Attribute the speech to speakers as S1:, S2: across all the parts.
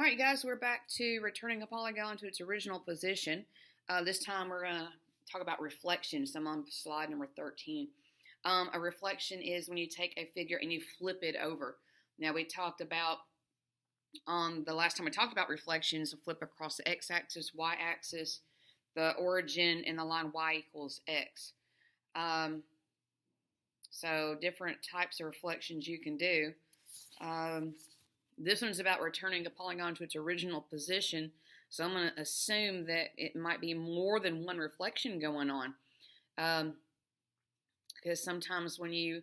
S1: Alright guys, we're back to returning a polygon to its original position. This time we're going to talk about reflections. I'm on slide number 13. A reflection is when you take a figure and you flip it over. Now we talked about, the last time we talked about reflections, a flip across the x-axis, y-axis, the origin, and the line y equals x. So different types of reflections you can do. This one's about returning a polygon to its original position, so I'm going to assume that it might be more than one reflection going on. Because sometimes when you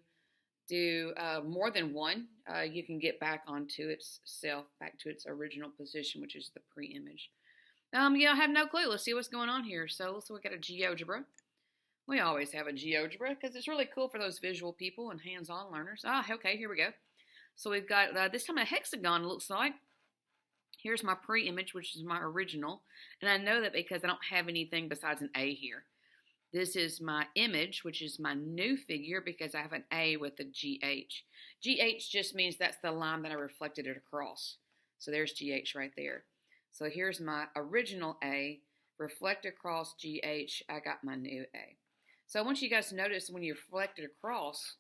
S1: do more than one, you can get back onto itself, back to its original position, which is the pre-image. Yeah, I have no clue. Let's see what's going on here. So let's look at a GeoGebra. We always have a GeoGebra because it's really cool for those visual people and hands-on learners. Okay, here we go. So we've got, this time a hexagon looks like. Here's my pre-image, which is my original. And I know that because I don't have anything besides an A here. This is my image, which is my new figure because I have an A with a GH. GH just means that's the line that I reflected it across. So there's GH right there. So here's my original A. Reflect across GH, I got my new A. So I want you guys to notice when you reflect it across,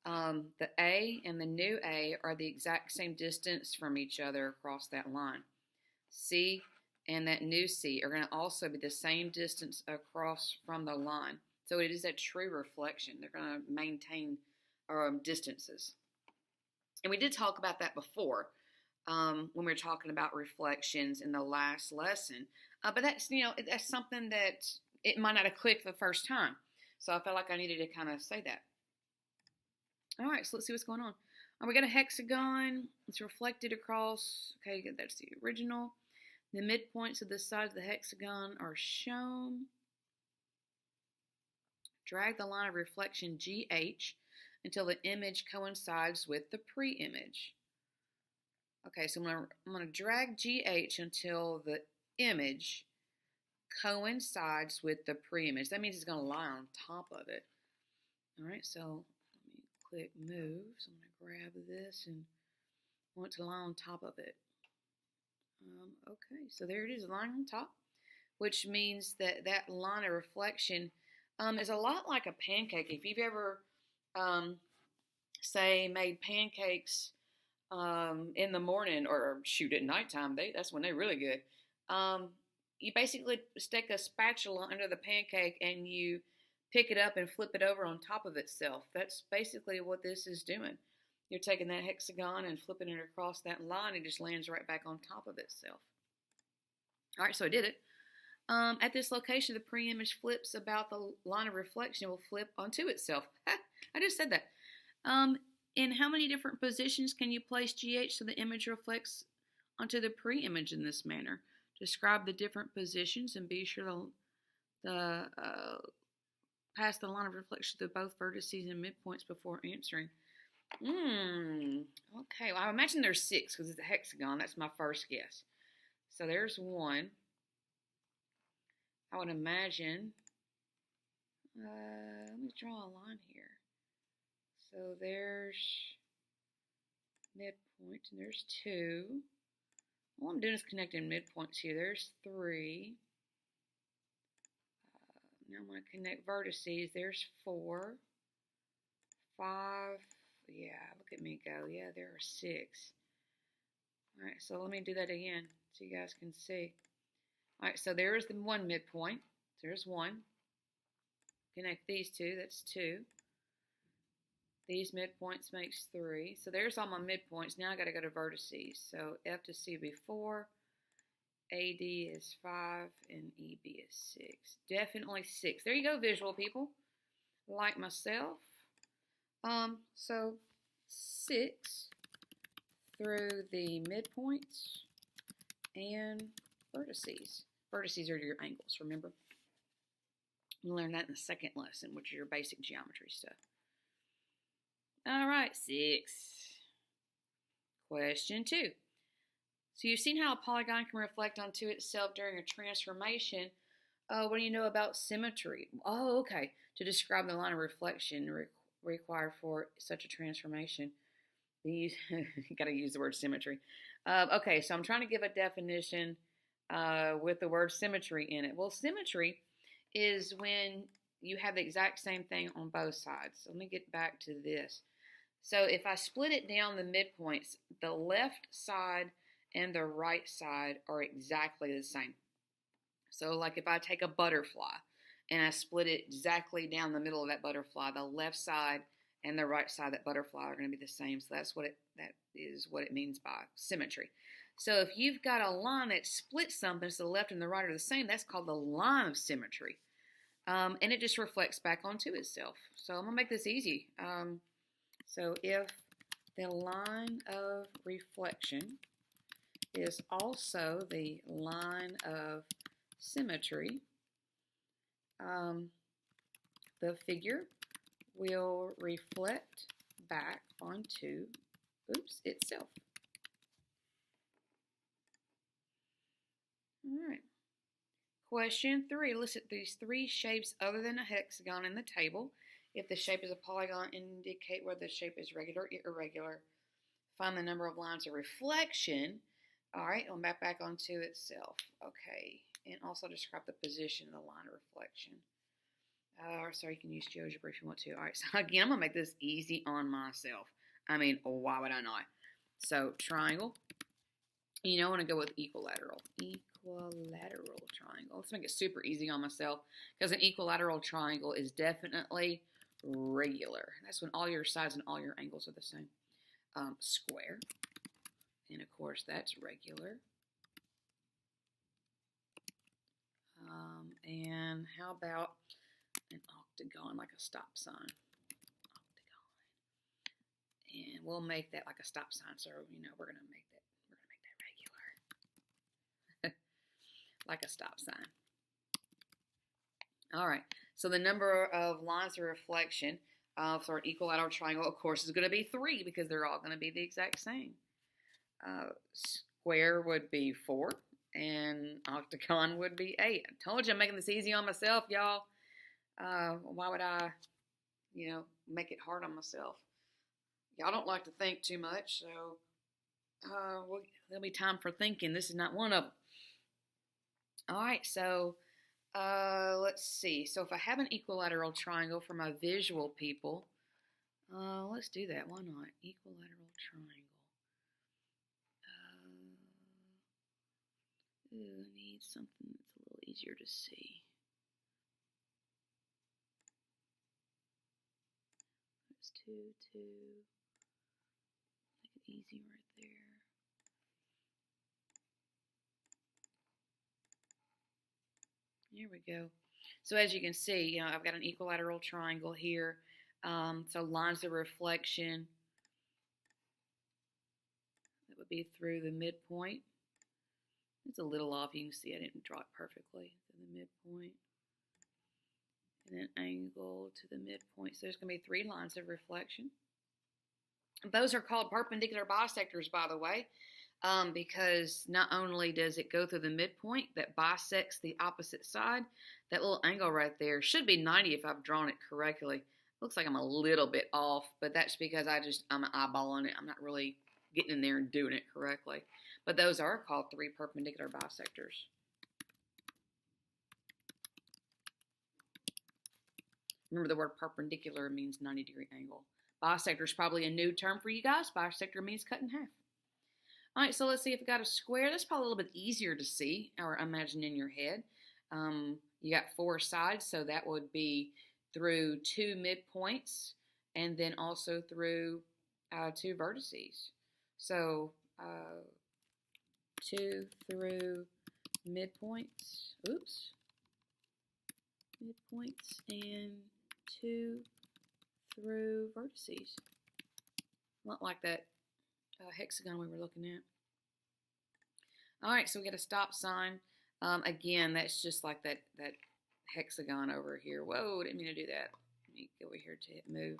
S1: the A and the new A are the exact same distance from each other across that line. C and that new C are going to also be the same distance across from the line. So it is a true reflection. They're going to maintain distances. And we did talk about that before when we were talking about reflections in the last lesson. But that's, that's something that it might not have clicked the first time. So I felt like I needed to kind of say that. All right, so let's see what's going on. We got a hexagon. It's reflected across. Okay, that's the original. The midpoints of the sides of the hexagon are shown. Drag the line of reflection GH until the image coincides with the pre-image. Okay, so I'm going to drag GH until the image coincides with the pre-image. That means it's going to lie on top of it. All right, so click move. So I'm going to grab this and want to lie on top of it. Okay, so there it is, lying on top, which means that that line of reflection is a lot like a pancake. If you've ever, say, made pancakes in the morning or shoot at nighttime, that's when they're really good. You basically stick a spatula under the pancake and you pick it up and flip it over on top of itself. That's basically what this is doing. You're taking that hexagon and flipping it across that line. It just lands right back on top of itself. All right, so I did it. At this location, the pre-image flips about the line of reflection will flip onto itself. I just said that. In how many different positions can you place GH so the image reflects onto the pre-image in this manner? Describe the different positions and be sure to pass the line of reflection to both vertices and midpoints before answering. Okay, well, I imagine there's 6 because it's a hexagon. That's my first guess. So there's 1. I would imagine, let me draw a line here. So there's midpoint, and there's 2. All I'm doing is connecting midpoints here. There's 3. Now I'm going to connect vertices. There's 4, 5. Yeah, look at me go. Yeah, there are 6. All right, so let me do that again so you guys can see. All right, so there's the 1 midpoint. There's 1. Connect these 2. That's 2. These midpoints makes 3. So there's all my midpoints. Now I got to go to vertices. So F to C will be 4. AD is 5 and EB is 6. Definitely 6. There you go, visual people. Like myself. So 6 through the midpoints and vertices. Vertices are your angles, remember? We'll learn that in the second lesson, which is your basic geometry stuff. All right, 6. Question 2. So you've seen how a polygon can reflect onto itself during a transformation. What do you know about symmetry? Oh, okay. To describe the line of reflection required for such a transformation, you got to use the word symmetry. Okay, so I'm trying to give a definition with the word symmetry in it. Well, symmetry is when you have the exact same thing on both sides. So let me get back to this. So if I split it down the midpoints, the left side and the right side are exactly the same. So like if I take a butterfly and I split it exactly down the middle of that butterfly, the left side and the right side of that butterfly are going to be the same. So that is what it means by symmetry. So if you've got a line that splits something so the left and the right are the same, that's called the line of symmetry. And it just reflects back onto itself. So I'm going to make this easy. So if the line of reflection is also the line of symmetry, the figure will reflect back onto, itself. All right. Question 3. List these 3 shapes other than a hexagon in the table. If the shape is a polygon, indicate whether the shape is regular or irregular. Find the number of lines of reflection. All right, it'll map back onto itself. Okay, and also describe the position of the line of reflection. So you can use GeoGebra if you want to. All right, so again, I'm going to make this easy on myself. I mean, why would I not? So triangle. You know, I want to go with equilateral. Equilateral triangle. Let's make it super easy on myself because an equilateral triangle is definitely regular. That's when all your sides and all your angles are the same. Square. And of course, that's regular. And how about an octagon, like a stop sign? Octagon. And we'll make that like a stop sign. So, you know, we're gonna make that regular. Like a stop sign. All right. So the number of lines of reflection for an equilateral triangle, of course, is going to be 3 because they're all going to be the exact same. Square would be 4 and octagon would be 8. I told you I'm making this easy on myself, y'all. Why would I, make it hard on myself? Y'all don't like to think too much, so there'll be time for thinking. This is not one of them. All right, so let's see. So if I have an equilateral triangle for my visual people, let's do that. Why not? Equilateral triangle. I need something that's a little easier to see. That's 2, 2. Make it easy right there. Here we go. So as you can see, I've got an equilateral triangle here. So lines of reflection, that would be through the midpoint. It's a little off. You can see I didn't draw it perfectly to the midpoint. And then angle to the midpoint. So there's going to be 3 lines of reflection. Those are called perpendicular bisectors, by the way, because not only does it go through the midpoint that bisects the opposite side, that little angle right there should be 90 if I've drawn it correctly. Looks like I'm a little bit off, but that's because I'm eyeballing it. I'm not really getting in there and doing it correctly. But those are called 3 perpendicular bisectors. Remember, the word perpendicular means 90-degree angle. Bisector is probably a new term for you guys. Bisector means cut in half. All right, so let's see if we got a square. That's probably a little bit easier to see or imagine in your head. You got 4 sides, so that would be through 2 midpoints and then also through 2 vertices. So 2 through midpoints. Midpoints and 2 through vertices. Not like that hexagon we were looking at. All right, so we got a stop sign. Again, that's just like that hexagon over here. Whoa, didn't mean to do that. Let me go over here to hit move.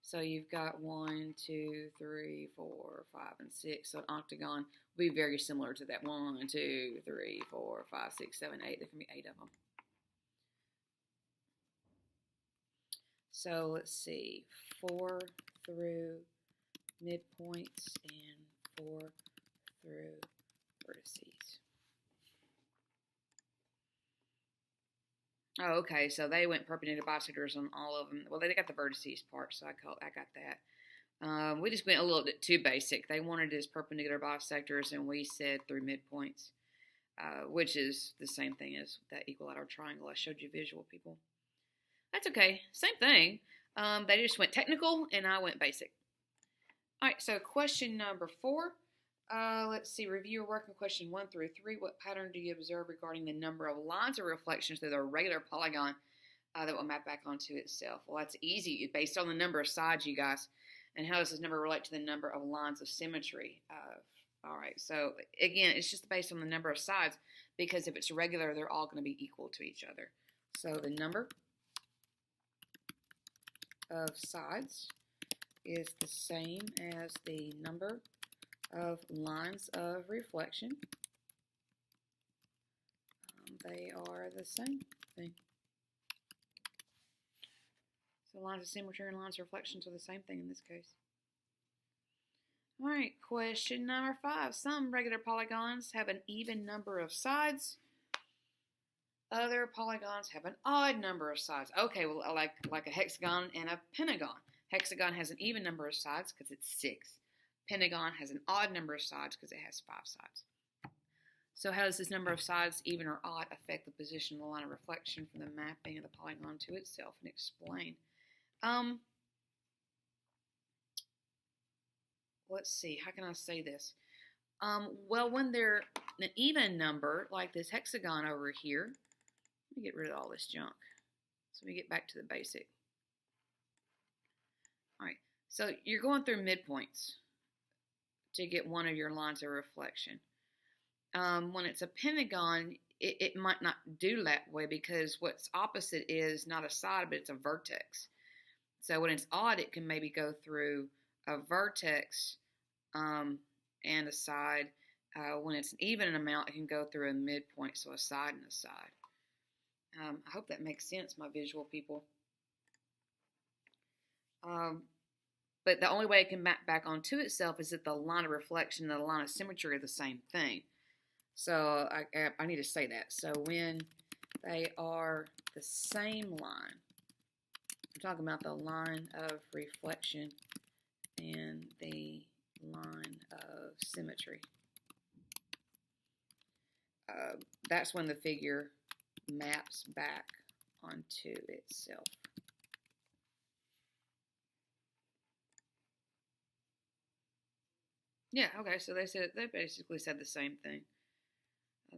S1: So you've got 1, 2, 3, 4, 5, and 6. So an octagon will be very similar to that. 1, 2, 3, 4, 5, 6, 7, 8. There can be 8 of them. So let's see, 4 through midpoints and 4 through vertices. Oh, okay, so they went perpendicular bisectors on all of them. Well, they got the vertices part, so I got that. We just went a little bit too basic. They wanted it as perpendicular bisectors, and we said through midpoints, which is the same thing as that equilateral triangle I showed you visual, people. That's okay, same thing. They just went technical, and I went basic. All right, so question number 4. Let's see, review your work in question 1 through 3. What pattern do you observe regarding the number of lines of reflections through the regular polygon that will map back onto itself? Well, that's easy. It's based on the number of sides, you guys. And how does this number relate to the number of lines of symmetry? All right, so again, it's just based on the number of sides, because if it's regular, they're all going to be equal to each other. So the number of sides is the same as the number of lines of reflection. They are the same thing. So lines of symmetry and lines of reflections are the same thing in this case. All right, question number 5. Some regular polygons have an even number of sides. Other polygons have an odd number of sides. Okay, well, like a hexagon and a pentagon. Hexagon has an even number of sides because it's 6. Pentagon has an odd number of sides because it has 5 sides. So how does this number of sides, even or odd, affect the position of the line of reflection from the mapping of the polygon to itself? And explain. Let's see, how can I say this? Well, when they're an even number, like this hexagon over here, let me get rid of all this junk. So we get back to the basic. All right, so you're going through midpoints to get one of your lines of reflection. When it's a pentagon, it might not do that way because what's opposite is not a side, but it's a vertex. So when it's odd, it can maybe go through a vertex and a side. When it's an even amount, it can go through a midpoint, so a side and a side. I hope that makes sense, my visual people. But the only way it can map back onto itself is that the line of reflection and the line of symmetry are the same thing. So I need to say that. So when they are the same line, I'm talking about the line of reflection and the line of symmetry. That's when the figure maps back onto itself. Yeah, okay, so they basically said the same thing.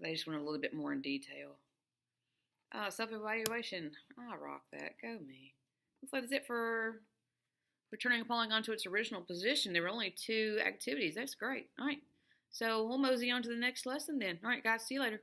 S1: They just went a little bit more in detail. Self-evaluation. I rock that. Go me. Looks like that's it for returning a polygon to its original position. There were only 2 activities. That's great. All right. So we'll mosey on to the next lesson then. All right, guys. See you later.